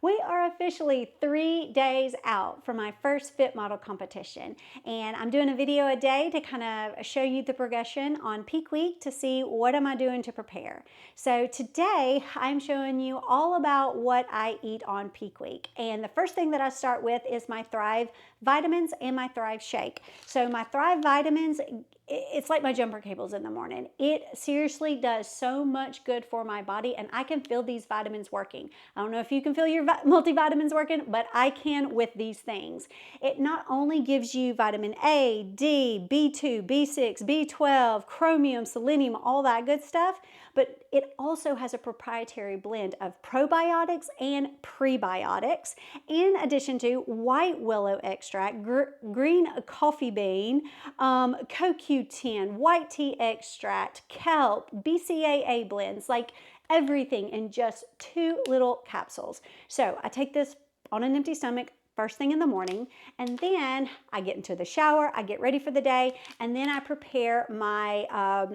We are officially 3 days out from my first Fit Model competition, and I'm doing a video a day to kind of show you the progression on peak week to see what am I doing to prepare. So today I'm showing you all about what I eat on peak week, and the first thing that I start with is my Thrive vitamins and my Thrive shake. So my Thrive vitamins, it's like my jumper cables in the morning. It seriously does so much good for my body, and I can feel these vitamins working. I don't know if you can feel your multivitamins working, but I can with these things. It not only gives you vitamin A, D, B2, B6, B12, chromium, selenium, all that good stuff, but it also has a proprietary blend of probiotics and prebiotics, in addition to white willow extract, green coffee bean, CoQ10, white tea extract, kelp, BCAA blends, like everything in just 2 little capsules. So I take this on an empty stomach first thing in the morning, and then I get into the shower, I get ready for the day, and then I prepare my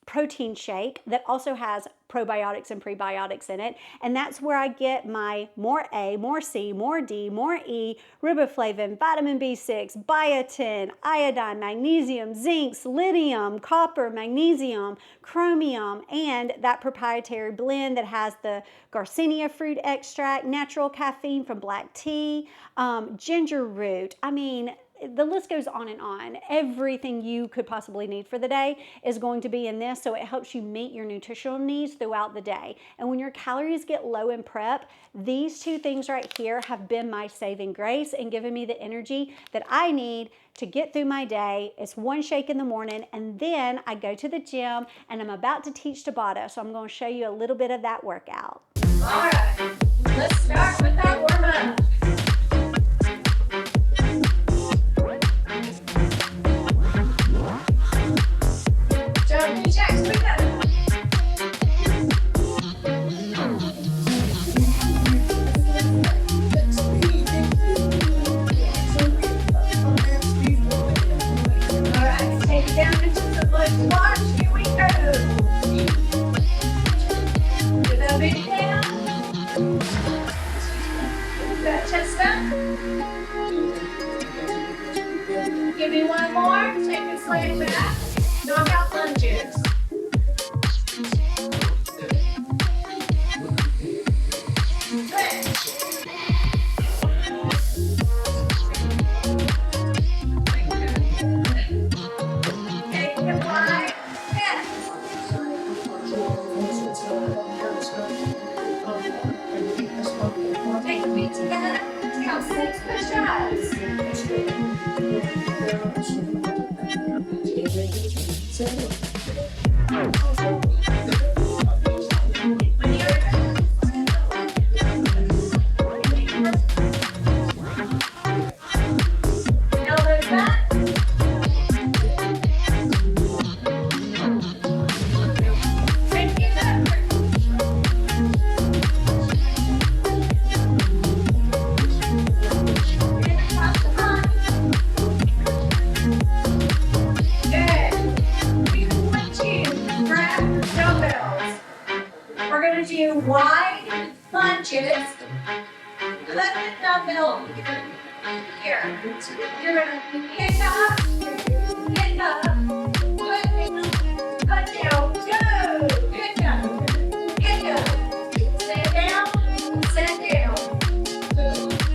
protein shake that also has probiotics and prebiotics in it, and that's where I get my more A, more C, more D, more E, riboflavin, vitamin B6, biotin, iodine, magnesium, zinc, selenium, copper, magnesium, chromium, and that proprietary blend that has the Garcinia fruit extract, natural caffeine from black tea, ginger root. I mean, the list goes on and on. Everything you could possibly need for the day is going to be in this, so it helps you meet your nutritional needs throughout the day. And when your calories get low in prep, these 2 things right here have been my saving grace and given me the energy that I need to get through my day. It's 1 shake in the morning, and then I go to the gym, and I'm about to teach Tabata, so I'm going to show you a little bit of that workout. All right, let's start with that warm-up. Jumping jacks, we got it. All right, take it down into the foot march. Here we go. Get that big down. That chest up. Give me 1 more. Take it slightly back. Knockout lunges. Take it wide. Yes. Take the feet together. Count 6 push-ups. Elbows back. Take it up. We're going to do wide lunges. Let the dumbbell here. You're going to get up, put down, go, good job, get up, sit down.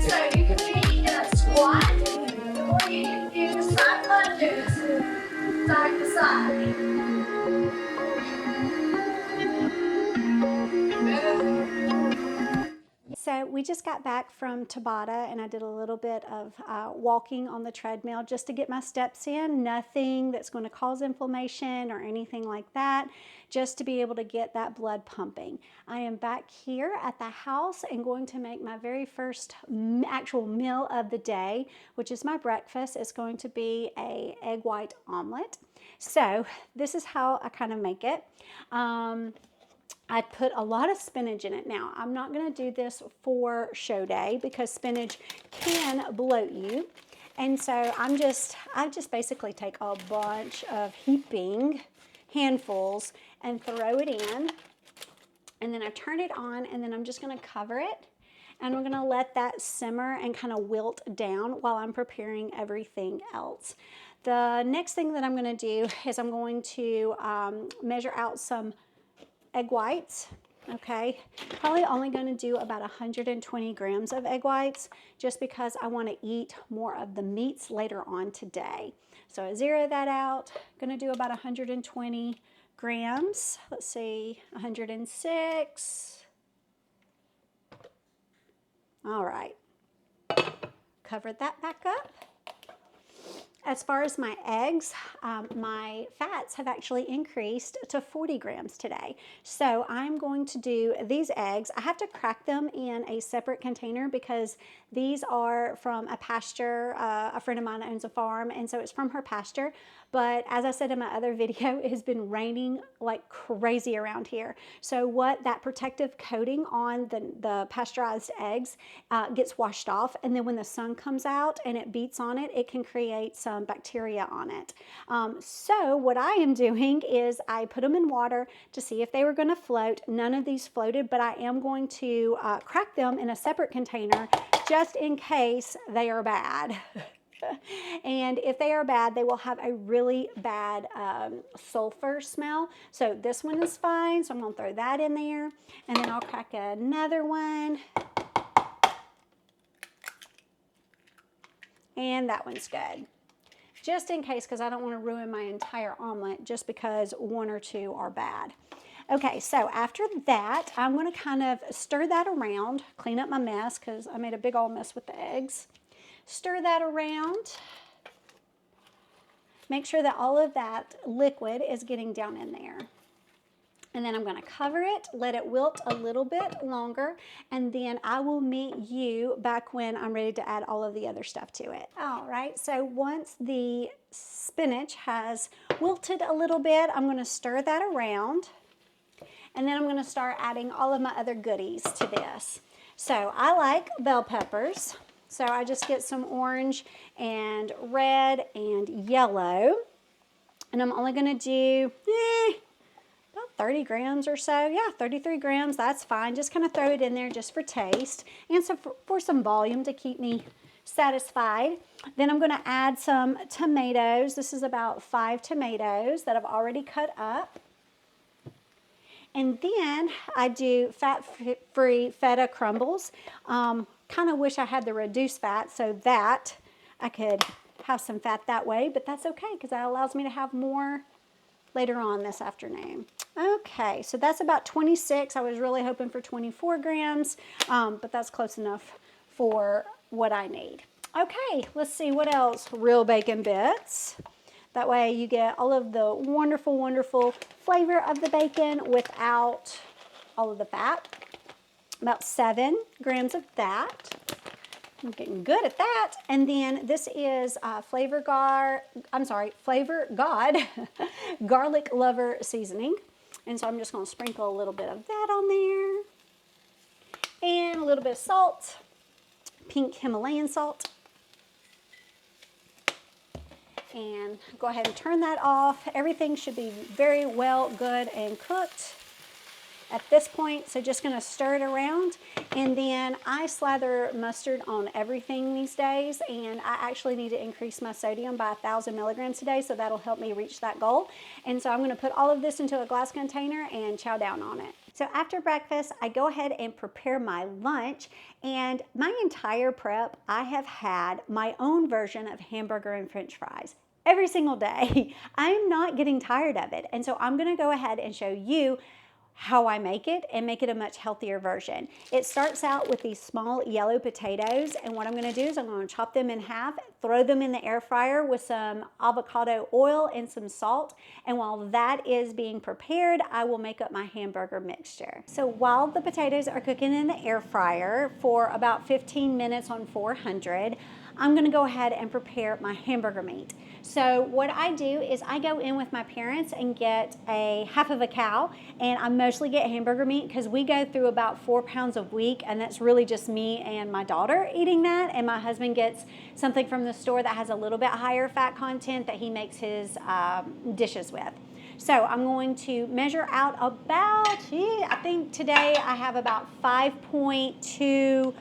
So you can be in a squat, or you can do side lunges, side to side. So we just got back from Tabata, and I did a little bit of walking on the treadmill just to get my steps in. Nothing that's going to cause inflammation or anything like that, just to be able to get that blood pumping. I am back here at the house and going to make my very first actual meal of the day, which is my breakfast. It's going to be an egg white omelet. So this is how I kind of make it. I put a lot of spinach in it. Now, I'm not going to do this for show day because spinach can bloat you. And so I just basically take a bunch of heaping handfuls and throw it in. And then I turn it on, and then I'm just going to cover it. And we're gonna let that simmer and kind of wilt down while I'm preparing everything else. The next thing that I'm gonna do is I'm going to measure out some egg whites. Okay, probably only going to do about 120 grams of egg whites just because I want to eat more of the meats later on today. So I zero that out. Going to do about 120 grams. Let's see, 106. All right, cover that back up. As far as my eggs, my fats have actually increased to 40 grams today. So I'm going to do these eggs. I have to crack them in a separate container because these are from a pasture. A friend of mine owns a farm, and so it's from her pasture. But as I said in my other video, it has been raining like crazy around here. So what that protective coating on the pasteurized eggs gets washed off, and then when the sun comes out and it beats on it, it can create some bacteria on it. So what I am doing is I put them in water to see if they were going to float. None of these floated, but I am going to crack them in a separate container just in case they are bad. And if they are bad, they will have a really bad sulfur smell. So this one is fine, so I'm going to throw that in there. And then I'll crack another one. And that one's good. Just in case, because I don't want to ruin my entire omelet just because one or two are bad. Okay, so after that, I'm going to kind of stir that around, clean up my mess because I made a big old mess with the eggs. Stir that around. Make sure that all of that liquid is getting down in there. And then I'm going to cover it, let it wilt a little bit longer, and then I will meet you back when I'm ready to add all of the other stuff to it. All right, so once the spinach has wilted a little bit, I'm going to stir that around, and then I'm going to start adding all of my other goodies to this. So I like bell peppers. So I just get some orange and red and yellow. And I'm only going to do about 30 grams or so. Yeah, 33 grams, that's fine. Just kind of throw it in there just for taste and so for some volume to keep me satisfied. Then I'm going to add some tomatoes. This is about 5 tomatoes that I've already cut up. And then I do fat-free feta crumbles. Kind of wish I had the reduced fat so that I could have some fat that way, but that's okay because that allows me to have more later on this afternoon. Okay, so that's about 26. I was really hoping for 24 grams, but that's close enough for what I need. Okay, let's see what else. Real bacon bits. That way you get all of the wonderful, wonderful flavor of the bacon without all of the fat. About 7 grams of that. I'm getting good at that. And then this is Flavor God Garlic Lover Seasoning. And so I'm just going to sprinkle a little bit of that on there. And a little bit of salt, pink Himalayan salt. And go ahead and turn that off. Everything should be very well, good, and cooked at this point. So just going to stir it around. And then I slather mustard on everything these days. And I actually need to increase my sodium by 1,000 milligrams a day. So that'll help me reach that goal. And so I'm going to put all of this into a glass container and chow down on it. So after breakfast, I go ahead and prepare my lunch. And my entire prep, I have had my own version of hamburger and French fries every single day. I'm not getting tired of it. And so I'm going to go ahead and show you how I make it and make it a much healthier version. It starts out with these small yellow potatoes, and what I'm going to do is I'm going to chop them in half, throw them in the air fryer with some avocado oil and some salt, and while that is being prepared, I will make up my hamburger mixture. So while the potatoes are cooking in the air fryer for about 15 minutes on 400, I'm going to go ahead and prepare my hamburger meat. So what I do is I go in with my parents and get a half of a cow, and I mostly get hamburger meat because we go through about 4 pounds a week, and that's really just me and my daughter eating that, and my husband gets something from the store that has a little bit higher fat content that he makes his dishes with. So I'm going to measure out about, I think today I have about 5.2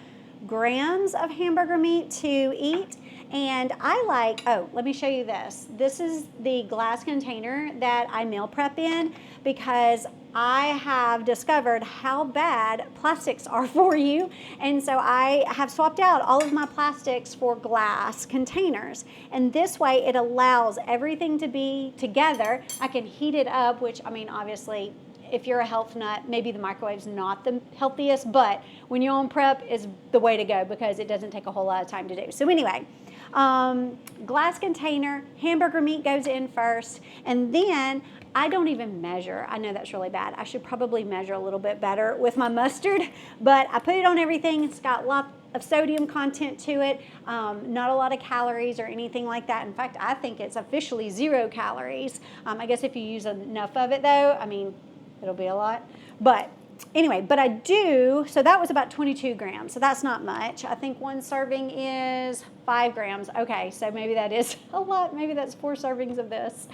grams of hamburger meat to eat. And I like, oh, let me show you this. This is the glass container that I meal prep in because I have discovered how bad plastics are for you. And so I have swapped out all of my plastics for glass containers. And this way it allows everything to be together. I can heat it up, which, I mean, obviously, if you're a health nut, maybe the microwave's not the healthiest, but when you're on prep is the way to go because it doesn't take a whole lot of time to do. So anyway, glass container, hamburger meat goes in first, and then I don't even measure. I know that's really bad. I should probably measure a little bit better with my mustard, but I put it on everything. It's got lots of sodium content to it, not a lot of calories or anything like that. In fact, I think it's officially 0 calories. I guess if you use enough of it though, I mean, it'll be a lot. But anyway, but I do, so that was about 22 grams. So that's not much. I think one serving is 5 grams. Okay, so maybe that is a lot. Maybe that's 4 servings of this.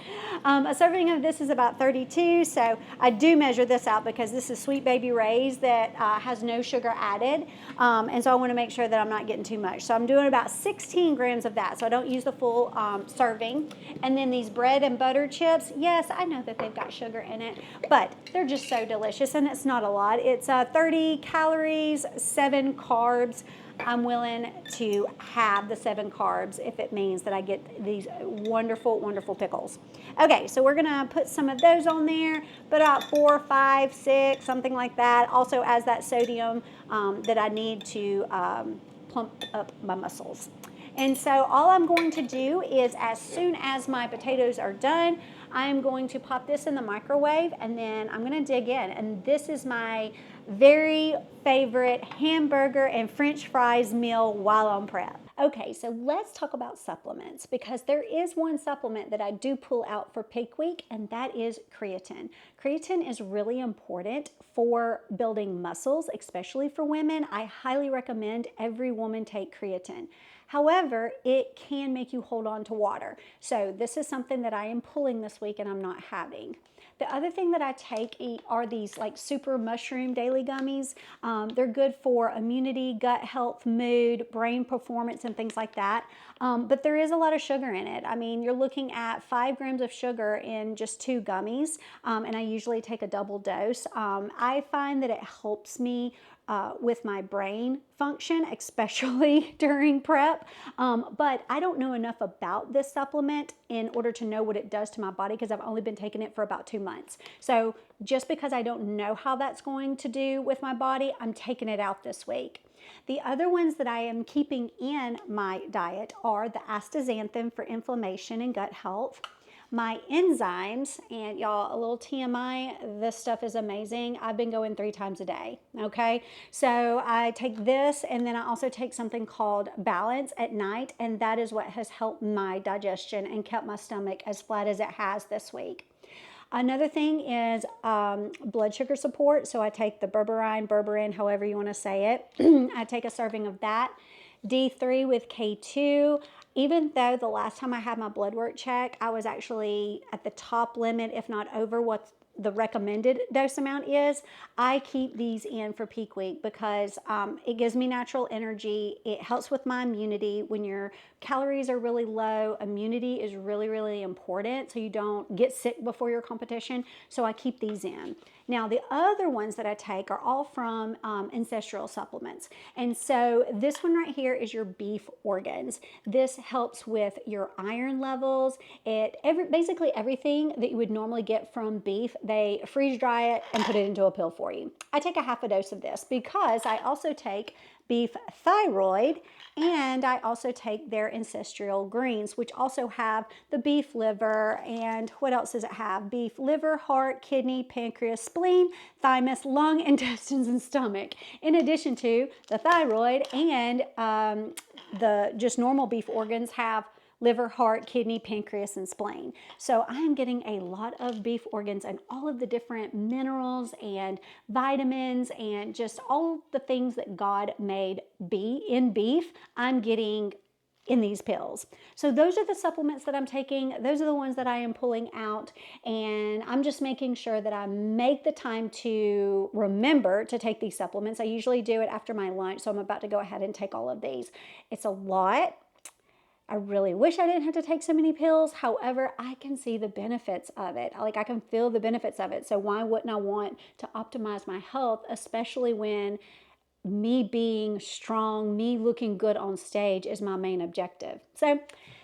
A serving of this is about 32. So I do measure this out because this is Sweet Baby Ray's that has no sugar added. And so I want to make sure that I'm not getting too much. So I'm doing about 16 grams of that. So I don't use the full serving. And then these bread and butter chips, yes, I know that they've got sugar in it, but they're just so delicious and it's not a lot. It's 30 calories, 7 carbs. I'm willing to have the 7 carbs if it means that I get these wonderful, wonderful pickles. Okay, so we're gonna put some of those on there, put out 4, 5, 6, something like that. Also as that sodium that I need to plump up my muscles. And so all I'm going to do is as soon as my potatoes are done, I'm going to pop this in the microwave and then I'm going to dig in. And this is my very favorite hamburger and French fries meal while on prep. Okay, so let's talk about supplements because there is one supplement that I do pull out for peak week, and that is creatine. Creatine is really important for building muscles, especially for women. I highly recommend every woman take creatine. However, it can make you hold on to water. So this is something that I am pulling this week and I'm not having. The other thing that I take are these like super mushroom daily gummies. They're good for immunity, gut health, mood, brain performance, and things like that. But there is a lot of sugar in it. I mean, you're looking at 5 grams of sugar in just 2 gummies, and I usually take a double dose. I find that it helps me with my brain function, especially during prep. But I don't know enough about this supplement in order to know what it does to my body because I've only been taking it for about 2 months. So just because I don't know how that's going to do with my body, I'm taking it out this week. The other ones that I am keeping in my diet are the astaxanthin for inflammation and gut health, my enzymes, and y'all, a little TMI, this stuff is amazing. I've been going 3 times a day, okay? So I take this, and then I also take something called Balance at night, and that is what has helped my digestion and kept my stomach as flat as it has this week. Another thing is blood sugar support. So I take the berberine, however you want to say it. I take a serving of that. D3 with K2. Even though the last time I had my blood work check, I was actually at the top limit, if not over what the recommended dose amount is, I keep these in for peak week because it gives me natural energy. It helps with my immunity. When your calories are really low, immunity is really, really important so you don't get sick before your competition. So I keep these in. Now, the other ones that I take are all from ancestral supplements. And so this one right here is your beef organs. This helps with your iron levels. Basically everything that you would normally get from beef, they freeze dry it and put it into a pill for you. I take a half a dose of this because I also take beef thyroid, and I also take their ancestral greens, which also have the beef liver, and what else does it have? Beef liver, heart, kidney, pancreas, spleen, thymus, lung, intestines, and stomach, in addition to the thyroid, and the just normal beef organs have liver, heart, kidney, pancreas, and spleen. So I am getting a lot of beef organs and all of the different minerals and vitamins and just all the things that God made be in beef. I'm getting in these pills. So those are the supplements that I'm taking. Those are the ones that I am pulling out, and I'm just making sure that I make the time to remember to take these supplements. I usually do it after my lunch, so I'm about to go ahead and take all of these. It's a lot. I really wish I didn't have to take so many pills. However, I can see the benefits of it. Like, I can feel the benefits of it. So why wouldn't I want to optimize my health, especially when me being strong, me looking good on stage is my main objective. So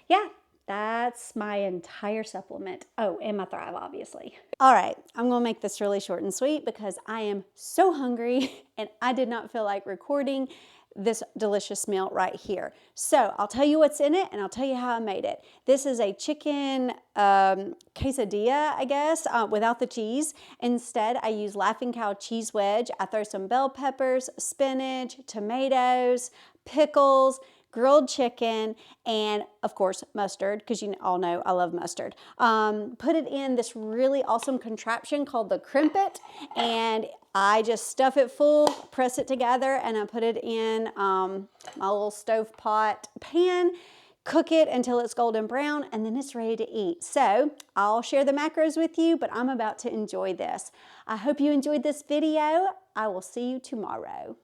yeah, that's my entire supplement. Oh, and my Thrive, obviously. All right, I'm gonna make this really short and sweet because I am so hungry and I did not feel like recording this delicious meal right here. So I'll tell you what's in it and I'll tell you how I made it. This is a chicken quesadilla, I guess, without the cheese. Instead, I use Laughing Cow cheese wedge. I throw some bell peppers, spinach, tomatoes, pickles, grilled chicken, and of course mustard, because you all know I love mustard. Put it in this really awesome contraption called the Crimpet, and I just stuff it full, press it together, and I put it in my little stovetop pan, cook it until it's golden brown, and then it's ready to eat. So I'll share the macros with you, but I'm about to enjoy this. I hope you enjoyed this video. I will see you tomorrow.